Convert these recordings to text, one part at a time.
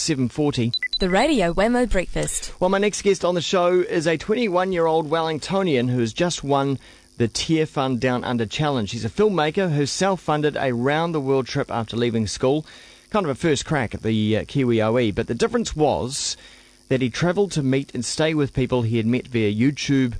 7:40. The Radio Wemo Breakfast. Well, my next guest on the show is a 21-year-old Wellingtonian who has just won the Tier Fund Downunder Challenge. She's a filmmaker who self-funded a round-the-world trip after leaving school. Kind of a first crack at the Kiwi OE, but the difference was that he travelled to meet and stay with people he had met via YouTube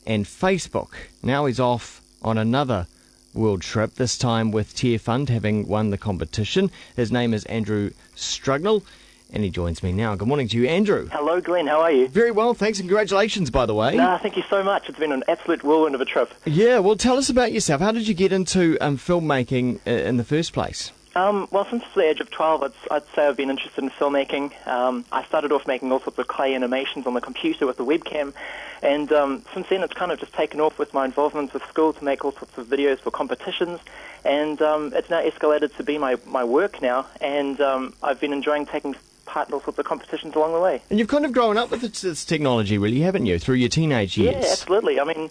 and Facebook. Now he's off on another world trip, this time with Tier Fund having won the competition. His name is Andrew Strugnell, and he joins me now. Good morning to you, Andrew. Hello, Glenn. How are you? Very well, thanks, and congratulations, by the way. Thank you so much. It's been an absolute whirlwind of a trip. Yeah, well, tell us about yourself. How did you get into filmmaking in the first place? Well, since the age of 12, I'd say I've been interested in filmmaking. I started off making all sorts of clay animations on the computer with the webcam, and since then it's kind of just taken off with my involvement with school to make all sorts of videos for competitions, and it's now escalated to be my work now, and I've been enjoying taking part in all sorts of competitions along the way. And you've kind of grown up with this technology, really, haven't you, through your teenage years? Yeah, absolutely. I mean,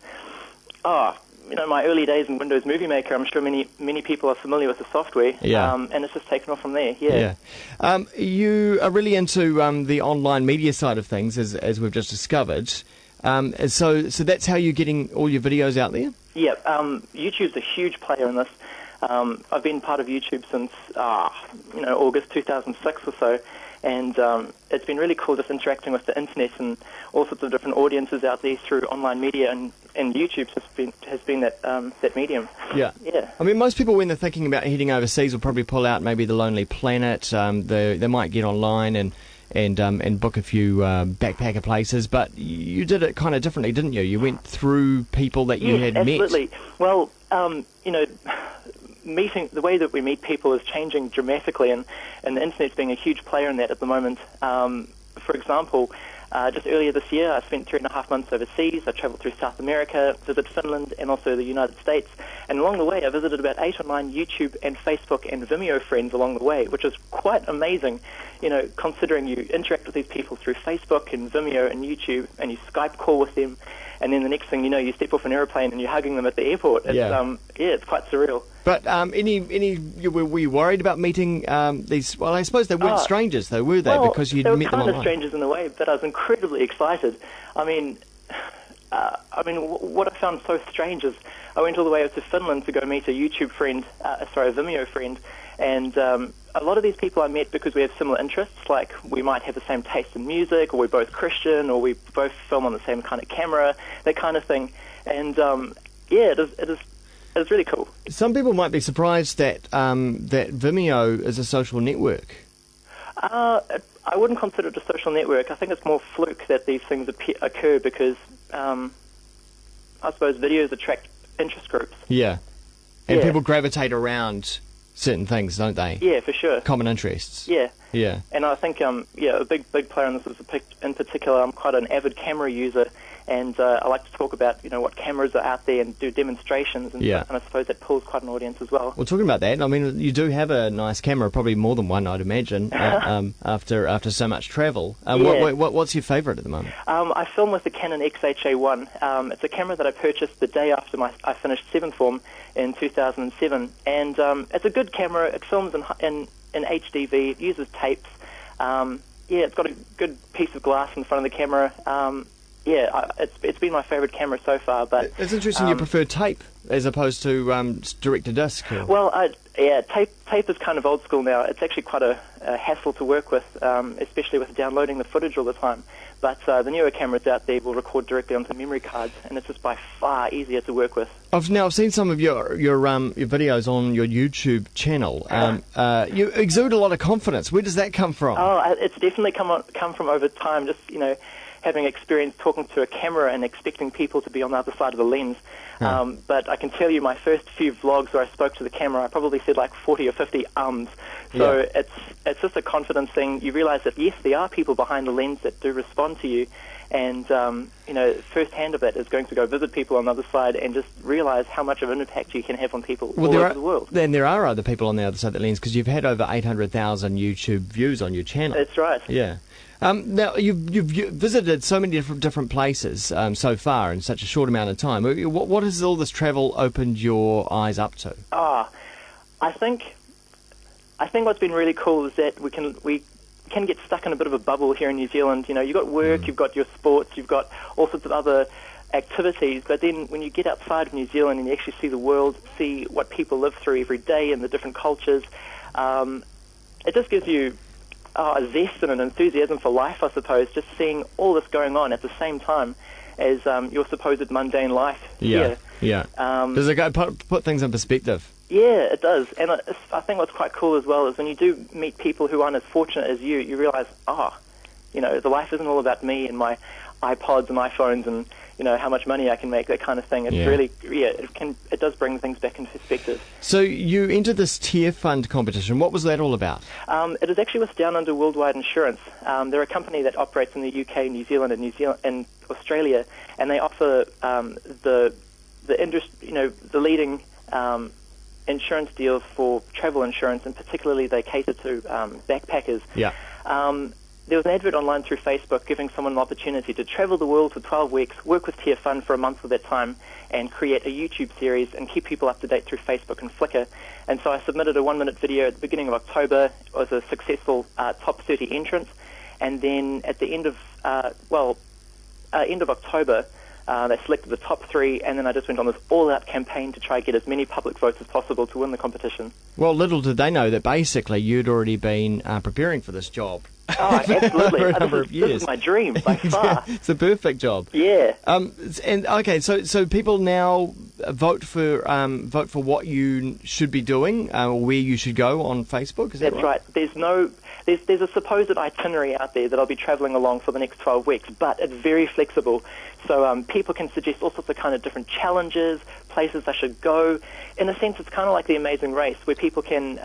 my early days in Windows Movie Maker, I'm sure many people are familiar with the software, and it's just taken off from there. Yeah. You are really into the online media side of things, as we've just discovered. So that's how you're getting all your videos out there? Yeah, YouTube's a huge player in this. I've been part of YouTube since August 2006 or so, and it's been really cool just interacting with the internet and all sorts of different audiences out there through online media, and YouTube has been that medium. Yeah. I mean, most people, when they're thinking about heading overseas, will probably pull out maybe the Lonely Planet. They might get online and book a few backpacker places, but you did it kind of differently, didn't you? You went through people that you had met. Absolutely. Well, the way that we meet people is changing dramatically, and the internet's being a huge player in that at the moment. For example, just earlier this year, I spent 3.5 months overseas. I travelled through South America, visited Finland, and also the United States. And along the way, I visited about 8 or 9 YouTube and Facebook and Vimeo friends along the way, which is quite amazing, considering you interact with these people through Facebook and Vimeo and YouTube, and you Skype call with them, and then the next thing you know, you step off an aeroplane and you're hugging them at the airport. It's quite surreal. But were you worried about meeting these? Well, I suppose they weren't strangers, though, were they? Well, because you'd met them online. They were kind of strangers in a way, but I was incredibly excited. I mean, what I found so strange is I went all the way up to Finland to go meet a YouTube friend, a Vimeo friend, and a lot of these people I met because we have similar interests, like we might have the same taste in music, or we're both Christian, or we both film on the same kind of camera, that kind of thing. And it's really cool. Some people might be surprised that that Vimeo is a social network. I wouldn't consider it a social network. I think it's more fluke that these things occur because I suppose videos attract interest groups. Yeah. And people gravitate around certain things, don't they? Yeah, for sure. Common interests. Yeah. Yeah. And I think, a big player in this is, in particular, I'm quite an avid camera user, and I like to talk about, what cameras are out there and do demonstrations, and stuff, and I suppose that pulls quite an audience as well. Well, talking about that, I mean, you do have a nice camera, probably more than one, I'd imagine, after so much travel. What's your favourite at the moment? I film with the Canon XHA1. It's a camera that I purchased the day after I finished 7th form in 2007, and it's a good camera. It films in HDV. It uses tapes. It's got a good piece of glass in front of the camera. It's been my favourite camera so far. But it's interesting you prefer tape as opposed to direct-to-disc. Well, tape is kind of old school now. It's actually quite a hassle to work with, especially with downloading the footage all the time. But the newer cameras out there will record directly onto memory cards, and it's just by far easier to work with. I've seen some of your videos on your YouTube channel. You exude a lot of confidence. Where does that come from? Oh, it's definitely come from over time. Just having experience talking to a camera and expecting people to be on the other side of the lens. But I can tell you, my first few vlogs where I spoke to the camera, I probably said like 40 or 50 ums. So it's just a confidence thing. You realise that, yes, there are people behind the lens that do respond to you, and first hand of it is going to go visit people on the other side and just realise how much of an impact you can have on people all over the world. Then there are other people on the other side of the lens, because you've had over 800,000 YouTube views on your channel. That's right. Yeah. Now, you've visited so many different places so far in such a short amount of time. What has all this travel opened your eyes up to? I think what's been really cool is that we can get stuck in a bit of a bubble here in New Zealand. You know, you've got work, you've got your sports, you've got all sorts of other activities, but then when you get outside of New Zealand and you actually see the world, see what people live through every day and the different cultures, it just gives you a zest and an enthusiasm for life, I suppose, just seeing all this going on at the same time as your supposed mundane life here. Does it put things in perspective? Yeah, it does. And I think what's quite cool as well is when you do meet people who aren't as fortunate as you realise, you know, the life isn't all about me and my iPods and iPhones and, you know, how much money I can make, that kind of thing. It's really, it does bring things back into perspective. So you entered this tier fund competition. What was that all about? It is actually with Downunder Worldwide Insurance. They're a company that operates in the UK, New Zealand, and Australia, and they offer the industry, you know, the leading insurance deals for travel insurance, and particularly they cater to backpackers. There was an advert online through Facebook giving someone an opportunity to travel the world for 12 weeks, work with Tier Fund for a month of that time, and create a YouTube series and keep people up to date through Facebook and Flickr. And so I submitted a 1-minute video at the beginning of October. It was a successful top 30 entrance. And then at the end of October, they selected the top 3, and then I just went on this all-out campaign to try and get as many public votes as possible to win the competition. Well, little did they know that basically you'd already been preparing for this job. Oh, absolutely. For a number of years. This is my dream, by far. It's a perfect job. Yeah. And okay, so people now vote for what you should be doing, or where you should go on Facebook. Is that right? That's right. There's a supposed itinerary out there that I'll be travelling along for the next 12 weeks, but it's very flexible. So people can suggest all sorts of kind of different challenges, places I should go. In a sense, it's kind of like The Amazing Race, where people can.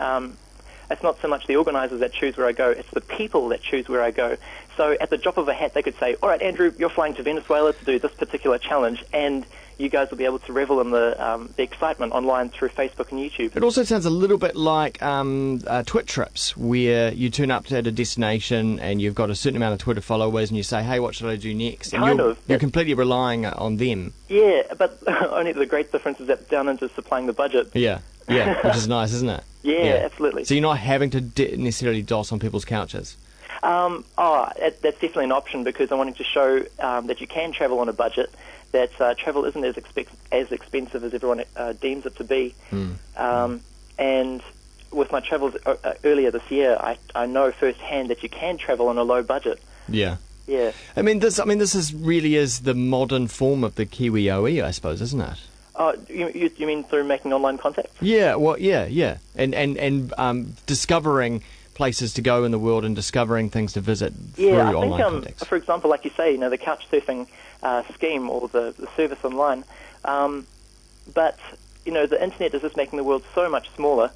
It's not so much the organisers that choose where I go, it's the people that choose where I go. So at the drop of a hat, they could say, all right, Andrew, you're flying to Venezuela to do this particular challenge, and you guys will be able to revel in the excitement online through Facebook and YouTube. It also sounds a little bit like Twit trips, where you turn up at a destination and you've got a certain amount of Twitter followers and you say, hey, what should I do next? And you're completely relying on them. Yeah, but only the great difference is that Downunder is supplying the budget. Yeah, which is nice, isn't it? Yeah, absolutely. So you're not having to necessarily doss on people's couches? That's definitely an option, because I wanted to show that you can travel on a budget, that travel isn't as expensive as everyone deems it to be. And with my travels earlier this year, I know firsthand that you can travel on a low budget. Yeah. Yeah. I mean, this really is the modern form of the Kiwi OE, I suppose, isn't it? You mean through making online contacts? Yeah, well, yeah. And discovering places to go in the world and discovering things to visit through online contacts. For example, like you say, you know, the Couchsurfing scheme or the service online. But, you know, the internet is just making the world so much smaller.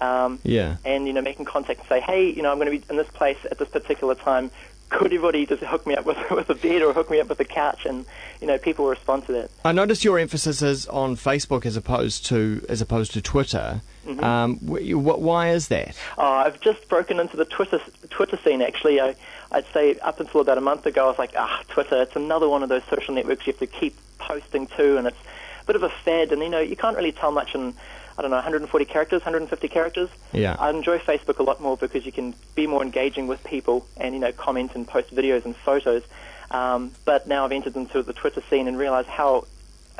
And, you know, making contact and say, hey, you know, I'm going to be in this place at this particular time. Could everybody just hook me up with a bed or hook me up with a couch? And, you know, people respond to that. I noticed your emphasis is on Facebook as opposed to Twitter. Why is that? I've just broken into the Twitter scene, actually. I'd say up until about a month ago, I was like, Twitter, it's another one of those social networks you have to keep posting to, and it's a bit of a fad, and, you know, you can't really tell much in, 140 characters, 150 characters. Yeah. I enjoy Facebook a lot more because you can be more engaging with people and, you know, comment and post videos and photos. But now I've entered into the Twitter scene and realised how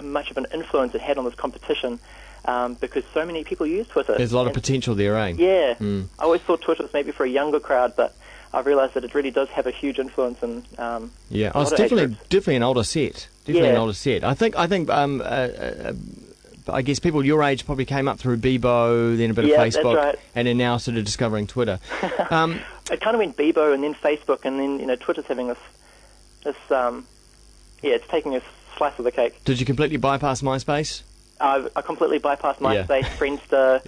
much of an influence it had on this competition, because so many people use Twitter. There's a lot of potential there, eh? Yeah. I always thought Twitter was maybe for a younger crowd, but I've realised that it really does have a huge influence. And it's definitely an older set. An older set. I think I guess people your age probably came up through Bebo, then a bit of Facebook, that's right. And are now sort of discovering Twitter. It kind of went Bebo and then Facebook, and then, you know, Twitter's having this it's taking a slice of the cake. Did you completely bypass MySpace? I completely bypassed MySpace, Friendster,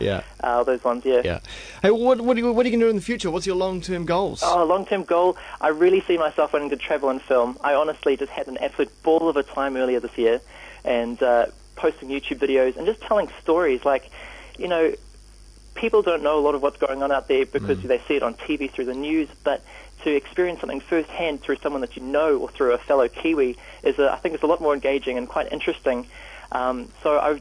those ones, yeah. Hey, what are you going to do in the future? What's your long-term goals? Long-term goal, I really see myself wanting to travel and film. I honestly just had an absolute ball of a time earlier this year, and posting YouTube videos and just telling stories. Like, you know, people don't know a lot of what's going on out there because they see it on TV through the news, but to experience something firsthand through someone that you know or through a fellow Kiwi I think it's a lot more engaging and quite interesting. So I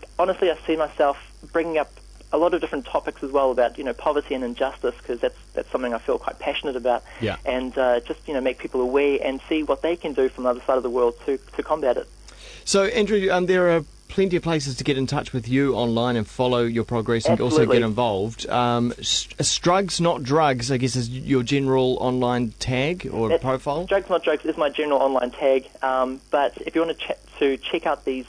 see myself bringing up a lot of different topics as well about poverty and injustice, because that's something I feel quite passionate about. Yeah. And just make people aware and see what they can do from the other side of the world to combat it. So, Andrew, there are plenty of places to get in touch with you online and follow your progress and Absolutely. also get involved. Strugs Not Drugs, I guess, is your general online tag or profile? Strugs Not Drugs is my general online tag. But if you want to check out these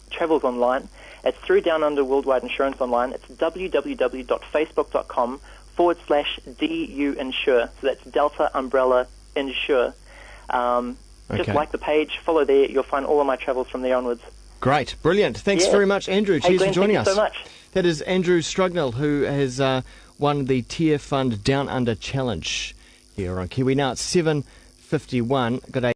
travels online, it's through Downunder Worldwide Insurance Online. It's www.facebook.com/DU Insure. So that's Delta Umbrella Insure. Just like the page, follow there. You'll find all of my travels from there onwards. Great. Brilliant. Thanks very much, Andrew. Cheers Glenn, for joining thank us. you so much. That is Andrew Strugnell, who has won the Tier Fund Down Under Challenge here on Kiwi. Now it's 7:51. Good day.